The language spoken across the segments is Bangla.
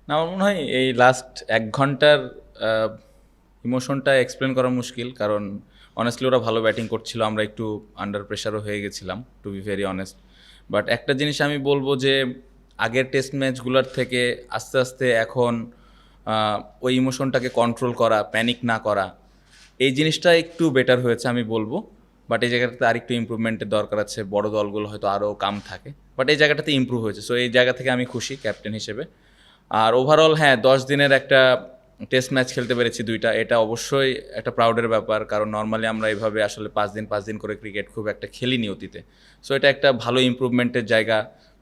না, আমার মনে হয় এই লাস্ট ১ ঘন্টার ইমোশনটা এক্সপ্লেন করা মুশকিল, কারণ অনেস্টলি ওরা ভালো ব্যাটিং করছিল, আমরা একটু আন্ডার প্রেশারও হয়ে গেছিলাম, to be very honest. But একটা জিনিস আমি বলবো যে আগের টেস্ট ম্যাচগুলোর থেকে আস্তে আস্তে এখন ওই ইমোশনটাকে কন্ট্রোল করা, প্যানিক না করা, এই জিনিসটা একটু বেটার হয়েছে আমি বলবো। বাট এই জায়গাটাতে আরেকটু ইমপ্রুভমেন্টের দরকার আছে, বড় দলগুলো হয়তো আরও কাম থাকে, বাট এই জায়গাটাতে ইমপ্রুভ হয়েছে। সো এই জায়গা থেকে আমি খুশি ক্যাপ্টেন হিসেবে। আর ওভারঅল হ্যাঁ, 10 দিনের একটা টেস্ট ম্যাচ খেলতে পেরেছি দুইটা, এটা অবশ্যই একটা প্রাউডের ব্যাপার, কারণ নর্মালি আমরা এইভাবে আসলে 5 দিন করে ক্রিকেট খুব একটা খেলিনি অতীতে। সো এটা একটা ভালো ইমপ্রুভমেন্টের জায়গা।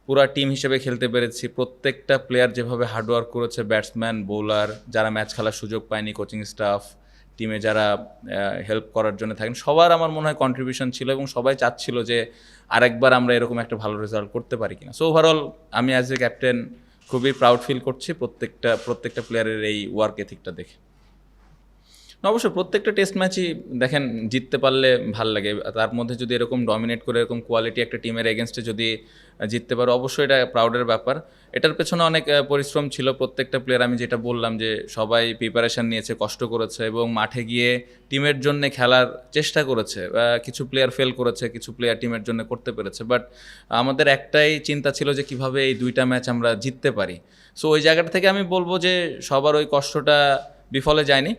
পুরা টিম হিসেবে খেলতে পেরেছি, প্রত্যেকটা প্লেয়ার যেভাবে হার্ডওয়ার্ক করেছে, ব্যাটসম্যান, বোলার, যারা ম্যাচ খেলার সুযোগ পায়নি, কোচিং স্টাফ, টিমে যারা হেল্প করার জন্য থাকেন, সবার আমার মনে হয় কন্ট্রিবিউশন ছিল এবং সবাই চাচ্ছিল যে আরেকবার আমরা এরকম একটা ভালো রেজাল্ট করতে পারি কিনা। সো ওভারঅল আমি অ্যাজ এ ক্যাপ্টেন খুবই প্রাউড ফিল করছি প্রত্যেকটা প্লেয়ারের এই ওয়ার্ক এথিকটা দেখে। অবশ্যই প্রত্যেকটা টেস্ট ম্যাচই দেখেন জিততে পারলে ভাল লাগে, তার মধ্যে যদি এরকম ডমিনেট করে এরকম কোয়ালিটি একটা টিমের এগেনস্টে যদি জিততে পারো, অবশ্যই এটা প্রাউডের ব্যাপার। এটার পেছনে অনেক পরিশ্রম ছিল প্রত্যেকটা প্লেয়ার, আমি যেটা বললাম যে সবাই প্রিপারেশান নিয়েছে, কষ্ট করেছে এবং মাঠে গিয়ে টিমের জন্য খেলার চেষ্টা করেছে। কিছু প্লেয়ার ফেল করেছে, কিছু প্লেয়ার টিমের জন্য করতে পেরেছে, বাট আমাদের একটাই চিন্তা ছিল যে কিভাবে এই দুইটা ম্যাচ আমরা জিততে পারি। সো ওই জায়গাটা থেকে আমি বলবো যে সবার ওই কষ্টটা বিফলে যায়নি।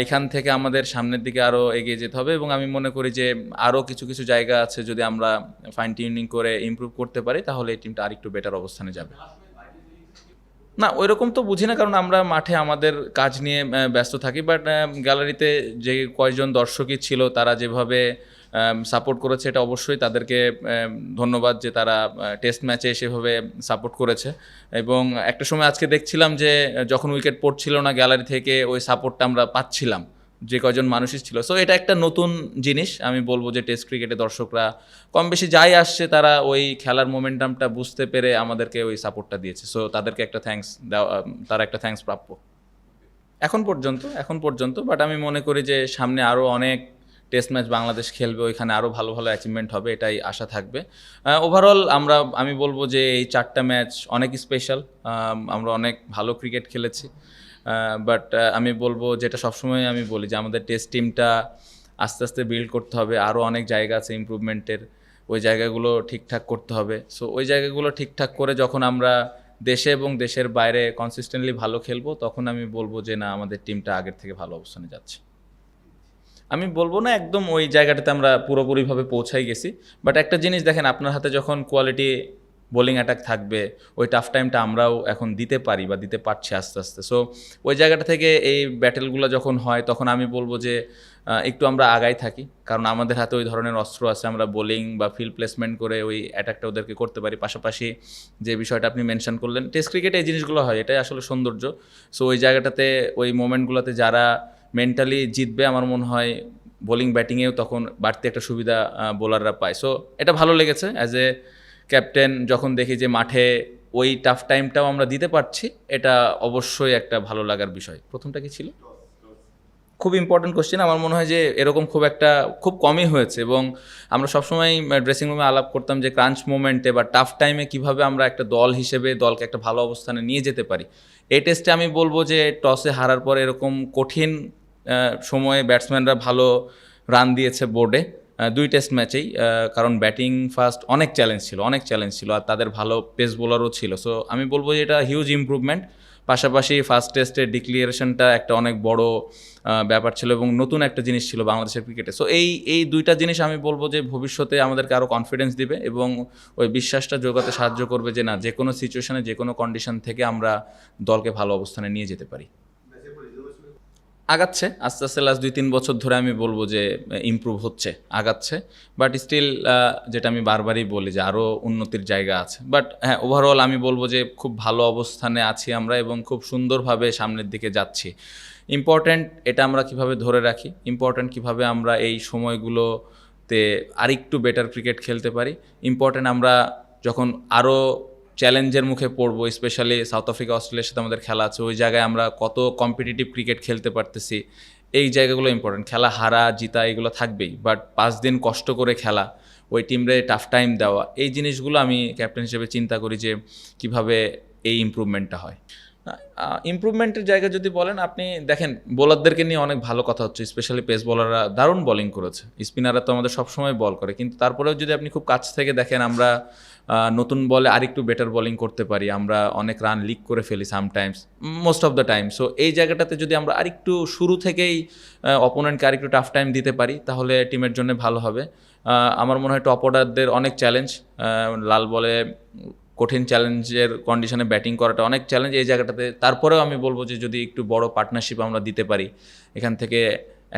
এখান থেকে আমাদের সামনের দিকে আরও এগিয়ে যেতে হবে এবং আমি মনে করি যে আরও কিছু কিছু জায়গা আছে, যদি আমরা ফাইন টিউনিং করে ইমপ্রুভ করতে পারি তাহলে এই টিমটা আরেকটু বেটার অবস্থানে যাবে। না, ওইরকম তো বুঝি না, কারণ আমরা মাঠে আমাদের কাজ নিয়ে ব্যস্ত থাকি। বাট গ্যালারিতে যে কয়েকজন দর্শকই ছিল, তারা যেভাবে সাপোর্ট করেছে, এটা অবশ্যই তাদেরকে ধন্যবাদ যে তারা টেস্ট ম্যাচে সেভাবে সাপোর্ট করেছে। এবং একটা সময় আজকে দেখছিলাম যে যখন উইকেট পড়ছিল না, গ্যালারি থেকে ওই সাপোর্টটা আমরা পাচ্ছিলাম, যে কয়জন মানুষই ছিল। সো এটা একটা নতুন জিনিস, আমি বলবো যে টেস্ট ক্রিকেটে দর্শকরা কম বেশি যাই আসছে, তারা ওই খেলার মোমেন্টামটা বুঝতে পেরে আমাদেরকে ওই সাপোর্টটা দিয়েছে। সো তাদেরকে একটা থ্যাঙ্কস দেওয়া, তারা একটা থ্যাঙ্কস প্রাপ্য এখন পর্যন্ত। বাট আমি মনে করি যে সামনে আরও অনেক টেস্ট ম্যাচ বাংলাদেশ খেলবে, ওইখানে আরও ভালো ভালো অ্যাচিভমেন্ট হবে, এটাই আশা থাকবে। ওভারঅল আমি বলবো যে এই 4টা ম্যাচ অনেক স্পেশাল, আমরা অনেক ভালো ক্রিকেট খেলেছি। বাট আমি বলবো যেটা সবসময় আমি বলি যে আমাদের টেস্ট টিমটা আস্তে আস্তে বিল্ড করতে হবে, আরও অনেক জায়গা আছে ইমপ্রুভমেন্টের, ওই জায়গাগুলো ঠিকঠাক করতে হবে। সো ওই জায়গাগুলো ঠিকঠাক করে যখন আমরা দেশে এবং দেশের বাইরে কনসিস্টেন্টলি ভালো খেলবো, তখন আমি বলবো যে না, আমাদের টিমটা আগের থেকে ভালো অবস্থানে যাচ্ছে। আমি বলবো না একদম ওই জায়গাটাতে আমরা পুরোপুরিভাবে পৌঁছাই গেছি, বাট একটা জিনিস দেখেন, আপনার হাতে যখন কোয়ালিটি বোলিং অ্যাটাক থাকবে, ওই টাফ টাইমটা আমরাও এখন দিতে পারি বা দিতে পারছি আস্তে আস্তে। সো ওই জায়গাটা থেকে এই ব্যাটেলগুলো যখন হয়, তখন আমি বলবো যে একটু আমরা আগাই থাকি, কারণ আমাদের হাতে ওই ধরনের অস্ত্র আছে, আমরা বোলিং বা ফিল্ড প্লেসমেন্ট করে ওই অ্যাটাকটা ওদেরকে করতে পারি। পাশাপাশি যে বিষয়টা আপনি মেনশন করলেন, টেস্ট ক্রিকেটে এই জিনিসগুলো হয়, এটাই আসলে সৌন্দর্য। সো ওই জায়গাটাতে ওই মোমেন্টগুলোতে যারা মেন্টালি জিতবে, আমার মনে হয় বোলিং ব্যাটিংয়েও তখন বাড়তি একটা সুবিধা বোলাররা পায়। সো এটা ভালো লেগেছে অ্যাজ এ ক্যাপ্টেন, যখন দেখি যে মাঠে ওই টাফ টাইমটাও আমরা দিতে পারছি, এটা অবশ্যই একটা ভালো লাগার বিষয়। প্রথমটা কি ছিল? খুব ইম্পর্টেন্ট কোশ্চেন। আমার মনে হয় যে এরকম খুব কমই হয়েছে এবং আমরা সবসময় ড্রেসিং রুমে আলাপ করতাম যে ক্রাঞ্চ মোমেন্টে বা টাফ টাইমে কীভাবে আমরা একটা দল হিসেবে দলকে একটা ভালো অবস্থানে নিয়ে যেতে পারি। এই টেস্টে আমি বলবো যে টসে হারার পর এরকম কঠিন সময়ে ব্যাটসম্যানরা ভালো রান দিয়েছে বোর্ডে, 2 টেস্ট ম্যাচেই। কারণ ব্যাটিং ফার্স্ট অনেক চ্যালেঞ্জ ছিল আর তাদের ভালো পেস বোলারও ছিল। সো আমি বলবো যে এটা হিউজ ইমপ্রুভমেন্ট। পাশাপাশি ফার্স্ট টেস্টের ডিক্লিয়ারেশনটা একটা অনেক বড় ব্যাপার ছিল এবং নতুন একটা জিনিস ছিল বাংলাদেশের ক্রিকেটে। সো এই দুইটা জিনিস আমি বলবো যে ভবিষ্যতে আমাদেরকে আরও কনফিডেন্স দিবে এবং ওই বিশ্বাসটা জোগাতে সাহায্য করবে যে না, যে কোনো সিচুয়েশনে, যে কোনো কন্ডিশন থেকে আমরা দলকে ভালো অবস্থানে নিয়ে যেতে পারি। আগাচ্ছে আস্তে আস্তে, লাস্ট 2-3 বছর ধরে আমি বলবো যে ইমপ্রুভ হচ্ছে, আগাচ্ছে। বাট স্টিল যেটা আমি বারবারই বলি যে আরও উন্নতির জায়গা আছে। বাট হ্যাঁ, ওভারঅল আমি বলবো যে খুব ভালো অবস্থানে আছি আমরা এবং খুব সুন্দরভাবে সামনের দিকে যাচ্ছি। ইম্পর্ট্যান্ট এটা আমরা কিভাবে ধরে রাখি, ইম্পর্ট্যান্ট কিভাবে আমরা এই সময়গুলোতে আরেকটু বেটার ক্রিকেট খেলতে পারি, ইম্পর্ট্যান্ট আমরা যখন আরও চ্যালেঞ্জের মুখে পড়বো, স্পেশালি সাউথ আফ্রিকা, অস্ট্রেলিয়ার সাথে আমাদের খেলা আছে, ওই জায়গায় আমরা কত কম্পিটিটিভ ক্রিকেট খেলতে পারতেছি, এই জায়গাগুলো ইম্পর্টেন্ট। খেলা হারা জিতা এগুলো থাকবেই, বাট 5 দিন কষ্ট করে খেলা, ওই টিমরে টাফ টাইম দেওয়া, এই জিনিসগুলো আমি ক্যাপ্টেন হিসেবে চিন্তা করি যে কিভাবে এই ইমপ্রুভমেন্টটা হয়। ইমপ্রুভমেন্টের জায়গা যদি বলেন, আপনি দেখেন বোলারদেরকে নিয়ে অনেক ভালো কথা হচ্ছে, স্পেশালি পেস বোলাররা দারুণ বোলিং করেছে। স্পিনাররা তো আমাদের সবসময় বল করে, কিন্তু তারপরেও যদি আপনি খুব কাছ থেকে দেখেন, আমরা নতুন বলে আরেকটু বেটার বোলিং করতে পারি, আমরা অনেক রান লিক করে ফেলি sometimes, most of the time. So এই জায়গাটাতে যদি আমরা আরেকটু শুরু থেকেই অপোনেন্টকে আরেকটু টাফ টাইম দিতে পারি, তাহলে টিমের জন্য ভালো হবে। আমার মনে হয় টপ অর্ডারদের অনেক চ্যালেঞ্জ, লাল বলে কঠিন চ্যালেঞ্জের কন্ডিশনে ব্যাটিং করাটা অনেক চ্যালেঞ্জ এই জায়গাটাতে। তারপরেও আমি বলবো যে যদি একটু বড় পার্টনারশিপ আমরা দিতে পারি, এখান থেকে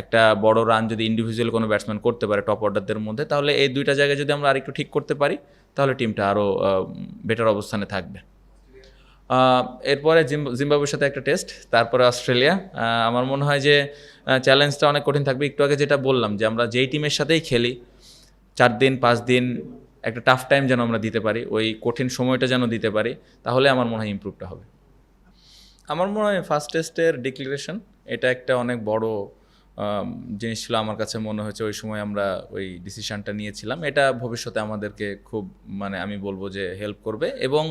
একটা বড় রান যদি ইন্ডিভিজুয়াল কোনো ব্যাটসম্যান করতে পারে টপ অর্ডারদের মধ্যে, তাহলে এই দুইটা জায়গায় যদি আমরা আরেকটু ঠিক করতে পারি, তাহলে টিমটা আরও বেটার অবস্থানে থাকবে। এরপরে জিম্বাবুয়ের সাথে একটা টেস্ট, তারপরে অস্ট্রেলিয়া। আমার মনে হয় যে চ্যালেঞ্জটা অনেক কঠিন থাকবে। একটু আগে যেটা বললাম যে আমরা যেই টিমের সাথেই খেলি 4 দিন 5 দিন একটা টাফ টাইম যেন আমরা দিতে পারি, ওই কঠিন সময়টা যেন দিতে পারি, তাহলে আমার মনে হয় ইমপ্রুভটা হবে। আমার মনে হয় ফার্স্ট টেস্টের ডিক্লারেশন এটা একটা অনেক বড় জিনিস ছিল। আমার কাছে মনে হয়েছে ওই সময় আমরা ওই ডিসিশনটা নিয়েছিলাম, এটা ভবিষ্যতে আমাদেরকে খুব মানে আমি বলবো যে হেল্প করবে। এবং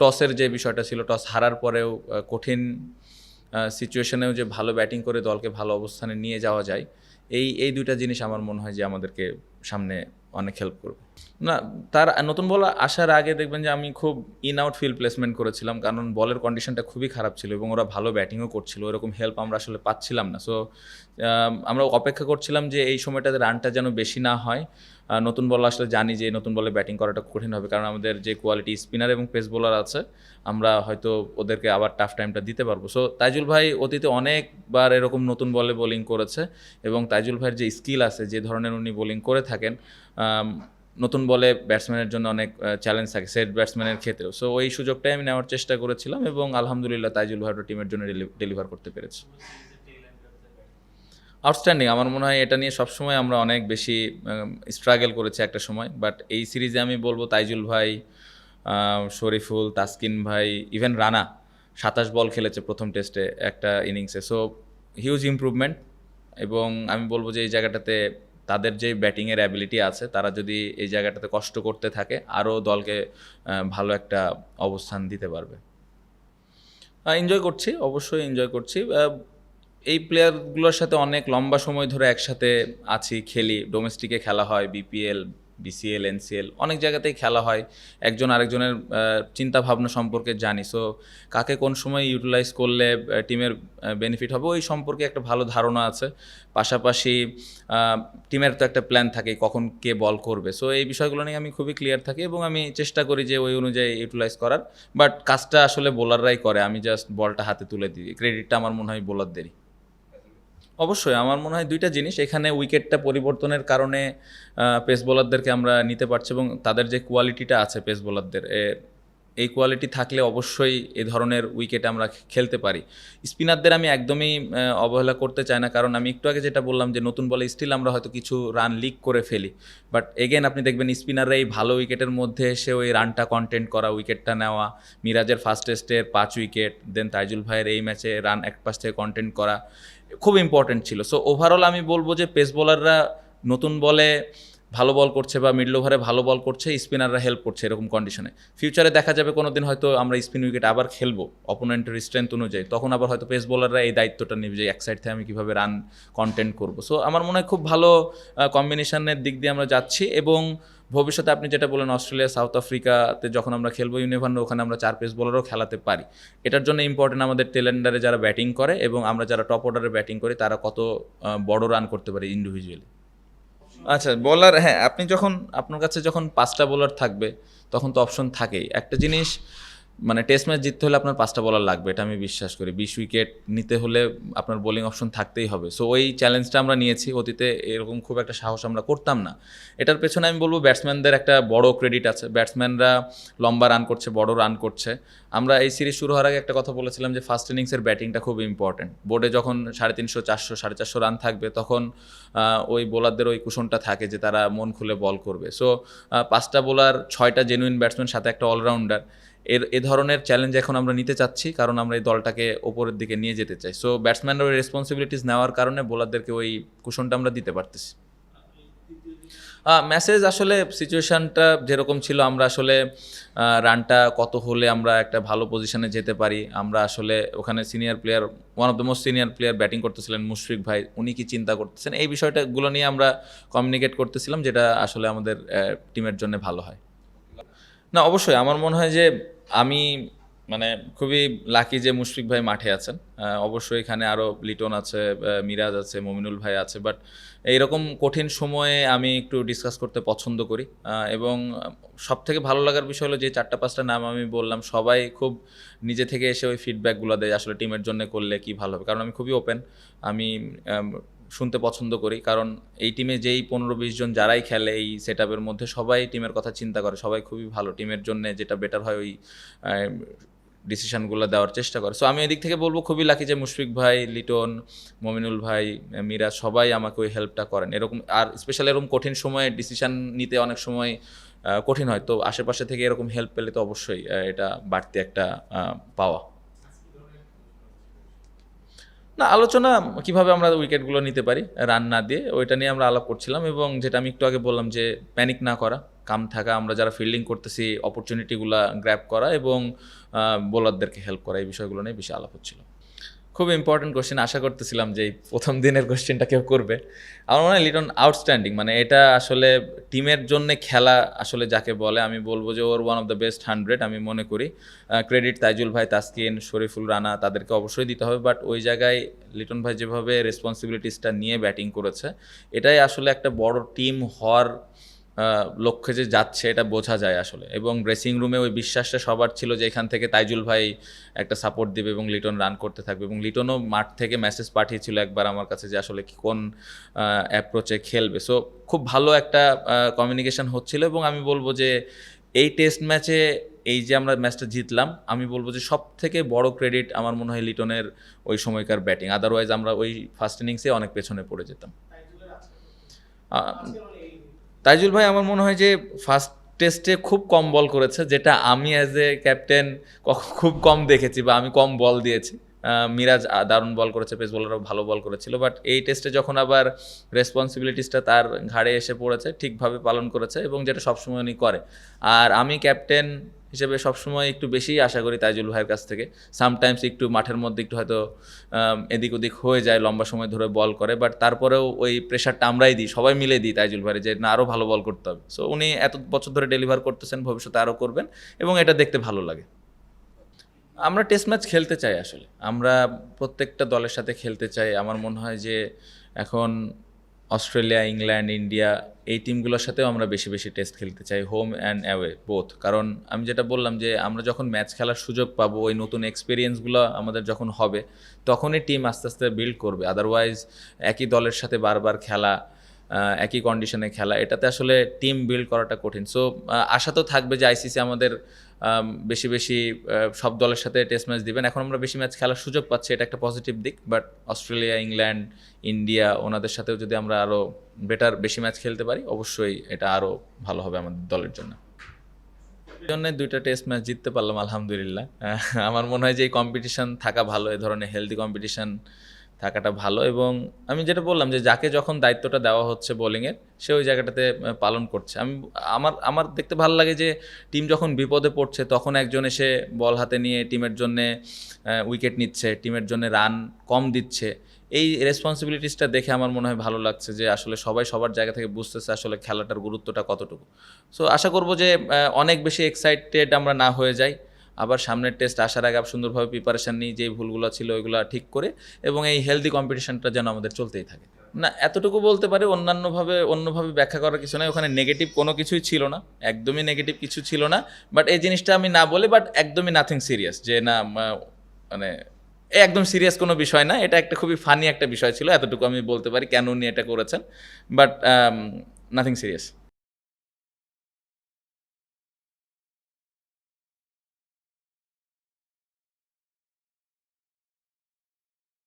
টসের যে বিষয়টা ছিল, টস হারার পরেও কঠিন সিচুয়েশনেও যে ভালো ব্যাটিং করে দলকে ভালো অবস্থানে নিয়ে যাওয়া যায়, এই দুইটা জিনিস আমার মনে হয় যে আমাদেরকে সামনে অনেক হেল্প করবে। না, তার নতুন বল আসার আগে দেখবেন যে আমি খুব ইন আউট ফিল্ড প্লেসমেন্ট করেছিলাম, কারণ বলের কন্ডিশনটা খুবই খারাপ ছিল এবং ওরা ভালো ব্যাটিংও করছিল, ওরকম হেল্প আমরা আসলে পাচ্ছিলাম না। সো আমরা অপেক্ষা করছিলাম যে এই সময়টাতে রানটা যেন বেশি না হয়। নতুন বল আসলে জানি যে নতুন বলে ব্যাটিং করাটা কঠিন হবে, কারণ আমাদের যে কোয়ালিটি স্পিনার এবং পেস বোলার আছে, আমরা হয়তো ওদেরকে আবার টাফ টাইমটা দিতে পারবো। সো তাইজুল ভাই অতীতে অনেকবার এরকম নতুন বলে বোলিং করেছে, এবং তাইজুল ভাইয়ের যে স্কিল আছে, যে ধরনের উনি বোলিং করে থাকেন, নতুন বলে ব্যাটসম্যানের জন্য অনেক চ্যালেঞ্জ থাকে সেট ব্যাটসম্যানের ক্ষেত্রেও। সো ওই সুযোগটাই আমি নেওয়ার চেষ্টা করেছিলাম, এবং আলহামদুলিল্লাহ তাইজুল ভাই টিমের জন্য ডেলিভার করতে পেরেছি। আউটস্ট্যান্ডিং। আমার মনে হয় এটা নিয়ে সবসময় আমরা অনেক বেশি স্ট্রাগল করেছি একটা সময়, বাট এই সিরিজে আমি বলবো তাইজুল ভাই, শরীফুল, তাসকিন ভাই, ইভেন রানা 27 বল খেলেছে প্রথম টেস্টে একটা ইনিংসে। সো হিউজ ইমপ্রুভমেন্ট, এবং আমি বলবো যে এই জায়গাটাতে তাদের যে ব্যাটিংয়ের অ্যাবিলিটি আছে, তারা যদি এই জায়গাটাতে কষ্ট করতে থাকে, আরও দলকে ভালো একটা অবস্থান দিতে পারবে। এনজয় করছি, অবশ্যই এনজয় করছি। এই প্লেয়ারগুলোর সাথে অনেক লম্বা সময় ধরে একসাথে আছি, খেলি, ডোমেস্টিকে খেলা হয়, বিপিএল, বিসিএল, এনসিএল, অনেক জায়গাতেই খেলা হয়। একজন আরেকজনের চিন্তা ভাবনা সম্পর্কে জানি। সো কাকে কোন সময় ইউটিলাইজ করলে টিমের বেনিফিট হবে, ওই সম্পর্কে একটা ভালো ধারণা আছে। পাশাপাশি টিমের তো একটা প্ল্যান থাকে কখন কে বল করবে। সো এই বিষয়গুলো নিয়ে আমি খুবই ক্লিয়ার থাকি, এবং আমি চেষ্টা করি যে ওই অনুযায়ী ইউটিলাইজ করার। বাট কাজটা আসলে বোলাররাই করে, আমি জাস্ট বলটা হাতে তুলে দিই। ক্রেডিটটা আমার মনে হয় বোলারদেরই। অবশ্যই আমার মনে হয় দুইটা জিনিস এখানে, উইকেটটা পরিবর্তনের কারণে পেস বোলারদেরকে আমরা নিতে পারছি, এবং তাদের যে কোয়ালিটিটা আছে পেস বোলারদের, এই কোয়ালিটি থাকলে অবশ্যই এ ধরনের উইকেট আমরা খেলতে পারি। স্পিনারদের আমি একদমই অবহেলা করতে চাই না, কারণ আমি একটু আগে যেটা বললাম যে নতুন বলে স্টিল আমরা হয়তো কিছু রান লিক করে ফেলি, বাট এগেন আপনি দেখবেন স্পিনাররা এই ভালো উইকেটের মধ্যে এসে ওই রানটা কন্টেন্ট করা, উইকেটটা নেওয়া, মিরাজের ফার্স্ট টেস্টের 5 উইকেট, দেন তাইজুল ভাইয়ের এই ম্যাচে রান এক পাশ থেকে কন্টেন্ট করা খুব ইম্পর্টেন্ট ছিল। সো ওভারঅল আমি বলবো যে পেস বোলাররা নতুন বলে ভালো বল করছে বা মিডল ওভারে ভালো বল করছে, স্পিনাররা হেল্প করছে এরকম কন্ডিশনে। ফিউচারে দেখা যাবে কোনো দিন হয়তো আমরা স্পিন উইকেট আবার খেলবো অপোনেন্টের স্ট্রেংথ অনুযায়ী, তখন আবার হয়তো পেস বোলাররা এই দায়িত্বটা নেবে যে এক সাইড থেকে আমি কীভাবে রান কন্টেন্ট করবো। সো আমার মনে হয় খুব ভালো কম্বিনেশনের দিক দিয়ে আমরা যাচ্ছি, এবং ভবিষ্যতে আপনি যেটা বলেন অস্ট্রেলিয়া, সাউথ আফ্রিকাতে যখন আমরা খেলবো ইউনিভার্নো, ওখানে আমরা 4 পেস বোলারও খেলাতে পারি। এটার জন্য ইম্পর্টেন্ট আমাদের টেলেন্ডারে যারা ব্যাটিং করে এবং আমরা যারা টপ অর্ডারে ব্যাটিং করি, তারা কত বড় রান করতে পারি ইন্ডিভিজুয়ালি। আচ্ছা, বোলার, হ্যাঁ, আপনি যখন আপনার কাছে যখন 5টা বোলার থাকবে, তখন তো অপশন থাকেই। একটা জিনিস মানে টেস্ট ম্যাচ জিততে হলে আপনার 5টা বোলার লাগবে, এটা আমি বিশ্বাস করি। 20 উইকেট নিতে হলে আপনার বোলিং অপশন থাকতেই হবে। সো ওই চ্যালেঞ্জটা আমরা নিয়েছি। অতীতে এরকম খুব একটা সাহস আমরা করতাম না। এটার পেছনে আমি বলবো ব্যাটসম্যানদের একটা বড় ক্রেডিট আছে। ব্যাটসম্যানরা লম্বা রান করছে, বড় রান করছে। আমরা এই সিরিজ শুরু হওয়ার আগে একটা কথা বলেছিলাম যে ফার্স্ট ইনিংসের ব্যাটিংটা খুব ইম্পর্টেন্ট। বোর্ডে যখন 350, 400, 450 রান থাকবে, তখন ওই বোলারদের ওই কুশনটা থাকে যে তারা মন খুলে বল করবে। সো 5টা বোলার, 6টা জেনুইন ব্যাটসম্যান, সাথে একটা অলরাউন্ডার, এ ধরনের চ্যালেঞ্জ এখন আমরা নিতে চাচ্ছি, কারণ আমরা এই দলটাকে ওপরের দিকে নিয়ে যেতে চাই। সো ব্যাটসম্যানরা ওই রেসপন্সিবিলিটিস নেওয়ার কারণে বোলারদেরকে ওই কুশনটা আমরা দিতে পারতেছি। মেসেজ আসলে সিচুয়েশনটা যেরকম ছিল, আমরা আসলে রানটা কত হলে আমরা একটা ভালো পজিশনে যেতে পারি, আমরা আসলে ওখানে senior player, one of the most senior player batting করতেছিলেন মুশফিক ভাই, উনি কি চিন্তা করতেছেন, এই বিষয়টাগুলো নিয়ে আমরা কমিউনিকেট করতেছিলাম, যেটা আসলে আমাদের টিমের জন্য ভালো হয়। না, অবশ্যই আমার মনে হয় যে আমি মানে খুবই লাকি যে মুশফিক ভাই মাঠে আছেন। অবশ্যই এখানে আরও লিটন আছে, মিরাজ আছে, মমিনুল ভাই আছে, বাট এইরকম কঠিন সময়ে আমি একটু ডিসকাস করতে পছন্দ করি। এবং সব থেকে ভালো লাগার বিষয় হলো যে 4-5টা নাম আমি বললাম, সবাই খুব নিজে থেকে এসে ওই ফিডব্যাকগুলো দেয় আসলে টিমের জন্য করলে কি ভালো হবে, কারণ আমি খুবই ওপেন, আমি শুনতে পছন্দ করি, কারণ এই টিমে যেই 15-20 জন যারাই খেলে এই সেট আপের মধ্যে সবাই টিমের কথা চিন্তা করে, সবাই খুবই ভালো টিমের জন্য যেটা বেটার হয় ওই ডিসিশনগুলো দেওয়ার চেষ্টা করে। সো আমি এদিক থেকে বলবো খুবই লাকি যে মুশফিক ভাই, লিটন, মমিনুল ভাই, মিরাজ সবাই আমাকে ওই হেল্পটা করেন এরকম। আর স্পেশালি এরকম কঠিন সময়ে ডিসিশন নিতে অনেক সময় কঠিন হয়, তো আশেপাশে থেকে এরকম হেল্প পেলে তো অবশ্যই এটা বাড়তি একটা পাওয়া। না, আলোচনা কিভাবে আমরা উইকেটগুলো নিতে পারি রান না দিয়ে, ওইটা নিয়ে আমরা আলাপ করছিলাম। এবং যেটা আমি একটু আগে বললাম যে প্যানিক না করা, কাম থাকা, আমরা যারা ফিল্ডিং করতেছি অপরচুনিটিগুলো গ্র্যাব করা এবং বোলারদেরকে হেল্প করা, এই বিষয়গুলো নিয়ে বেশি আলাপ হচ্ছিল। খুব ইম্পর্টেন্ট কোশ্চেন, আশা করতেছিলাম যে এই প্রথম দিনের কোশ্চেনটা কেউ করবে। আমার মনে হয় লিটন আউটস্ট্যান্ডিং, মানে এটা আসলে টিমের জন্য খেলা আসলে যাকে বলে, আমি বলবো যে ওর ওয়ান অফ দ্য বেস্ট 100 আমি মনে করি। ক্রেডিট তাইজুল ভাই, তাসকিন, শরীফুল রানা, তাদেরকে অবশ্যই দিতে হবে, বাট ওই জায়গায় লিটন ভাই যেভাবে রেসপন্সিবিলিটিসটা নিয়ে ব্যাটিং করেছে, এটাই আসলে একটা বড় টিম হওয়ার লক্ষ্যে যে যাচ্ছে এটা বোঝা যায় আসলে। এবং ড্রেসিং রুমে ওই বিশ্বাসটা সবার ছিল যে এখান থেকে তাইজুল ভাই একটা সাপোর্ট দিবে এবং লিটন রান করতে থাকবে। এবং লিটনও মাঠ থেকে মেসেজ পাঠিয়েছিল একবার আমার কাছে যে আসলে কোন অ্যাপ্রোচে খেলবে। সো খুব ভালো একটা কমিউনিকেশন হচ্ছিল। এবং আমি বলবো যে এই টেস্ট ম্যাচে এই যে আমরা ম্যাচটা জিতলাম, আমি বলবো যে সব থেকে বড় ক্রেডিট আমার মনে হয় লিটনের ওই সময়কার ব্যাটিং, আদারওয়াইজ আমরা ওই ফার্স্ট ইনিংসে অনেক পেছনে পড়ে যেতাম। তাইজুল ভাই আমার মনে হয় যে ফার্স্ট টেস্টে খুব কম বল করেছে, যেটা আমি অ্যাজ এ ক্যাপ্টেন খুব কম দেখেছি, বা আমি কম বল দিয়েছি। মিরাজ দারুণ বল করেছে, পেস বোলারও ভালো বল করেছিল, বাট এই টেস্টে যখন আবার রেসপন্সিবিলিটিসটা তার ঘাড়ে এসে পড়েছে, ঠিকভাবে পালন করেছে এবং যেটা সবসময় উনি করে। আর আমি ক্যাপ্টেন হিসেবে সবসময় একটু বেশিই আশা করি তাইজুল ভাইয়ের কাছ থেকে। সামটাইমস একটু মাঠের মধ্যে একটু হয়তো এদিক ওদিক হয়ে যায়, লম্বা সময় ধরে বল করে, বাট তারপরেও ওই প্রেশারটা আমরাই দিই, সবাই মিলে দিই তাইজুল ভাই যে না, আরও ভালো বল করতে হবে। সো উনি এত বছর ধরে ডেলিভার করতেছেন, ভবিষ্যতে আরও করবেন এবং এটা দেখতে ভালো লাগে। আমরা টেস্ট ম্যাচ খেলতে চাই আসলে, আমরা প্রত্যেকটা দলের সাথে খেলতে চাই। আমার মনে হয় যে এখন অস্ট্রেলিয়া, ইংল্যান্ড, ইন্ডিয়া এই টিমগুলোর সাথেও আমরা বেশি বেশি টেস্ট খেলতে চাই, হোম অ্যান্ড অ্যাওয়ে বোথ। কারণ আমি যেটা বললাম যে আমরা যখন ম্যাচ খেলার সুযোগ পাবো, ওই নতুন এক্সপিরিয়েন্সগুলো আমাদের যখন হবে, তখনই টিম আস্তে আস্তে বিল্ড করবে। আদারওয়াইজ একই দলের সাথে বারবার খেলা, একই কন্ডিশনে খেলা, এটাতে আসলে টিম বিল্ড করাটা কঠিন। সো আশা তো থাকবে যে আইসিসি আমাদের বেশি বেশি সব দলের সাথে টেস্ট ম্যাচ দিবেন। এখন আমরা বেশি ম্যাচ খেলার সুযোগ পাচ্ছি, এটা একটা পজিটিভ দিক। বাট অস্ট্রেলিয়া, ইংল্যান্ড, ইন্ডিয়া ওনাদের সাথেও যদি আমরা আরও বেশি ম্যাচ খেলতে পারি, অবশ্যই এটা আরও ভালো হবে আমাদের দলের জন্য। জন্য 2টা টেস্ট ম্যাচ জিততে পারলাম আলহামদুলিল্লাহ। আমার মনে হয় যে এই কম্পিটিশন থাকা ভালো, এই ধরনের হেলদি কম্পিটিশন থাকাটা ভালো। এবং আমি যেটা বললাম যে যাকে যখন দায়িত্বটা দেওয়া হচ্ছে বোলিংয়ের, সে ওই জায়গাটাতে পালন করছে। আমার দেখতে ভালো লাগে যে টিম যখন বিপদে পড়ছে, তখন একজন এসে বল হাতে নিয়ে টিমের জন্যে উইকেট নিচ্ছে, টিমের জন্য রান কম দিচ্ছে। এই রেসপন্সিবিলিটিসটা দেখে আমার মনে হয় ভালো লাগছে যে আসলে সবাই সবার জায়গা থেকে বুঝতেছে আসলে খেলাটার গুরুত্বটা কতটুকু। সো আশা করব যে অনেক বেশি এক্সাইটেড আমরা না হয়ে যাই, আবার সামনের টেস্ট আসার আগে সুন্দরভাবে প্রিপারেশান নিই, যে ভুলগুলো ছিল ওইগুলো ঠিক করে, এবং এই হেলদি কম্পিটিশনটা যেন আমাদের চলতেই থাকে। না, এতটুকু বলতে পারি, অন্যভাবে ব্যাখ্যা করার কিছু নেই, ওখানে নেগেটিভ কোনো কিছুই ছিল না, একদমই নেগেটিভ কিছু ছিল না। বাট এই জিনিসটা আমি না বলি, বাট একদমই নাথিং সিরিয়াস, যে না মানে একদম সিরিয়াস কোনো বিষয় না, এটা একটা খুবই ফানি একটা বিষয় ছিল, এতটুকু আমি বলতে পারি কেন উনি এটা করেছেন, বাট নাথিং সিরিয়াস।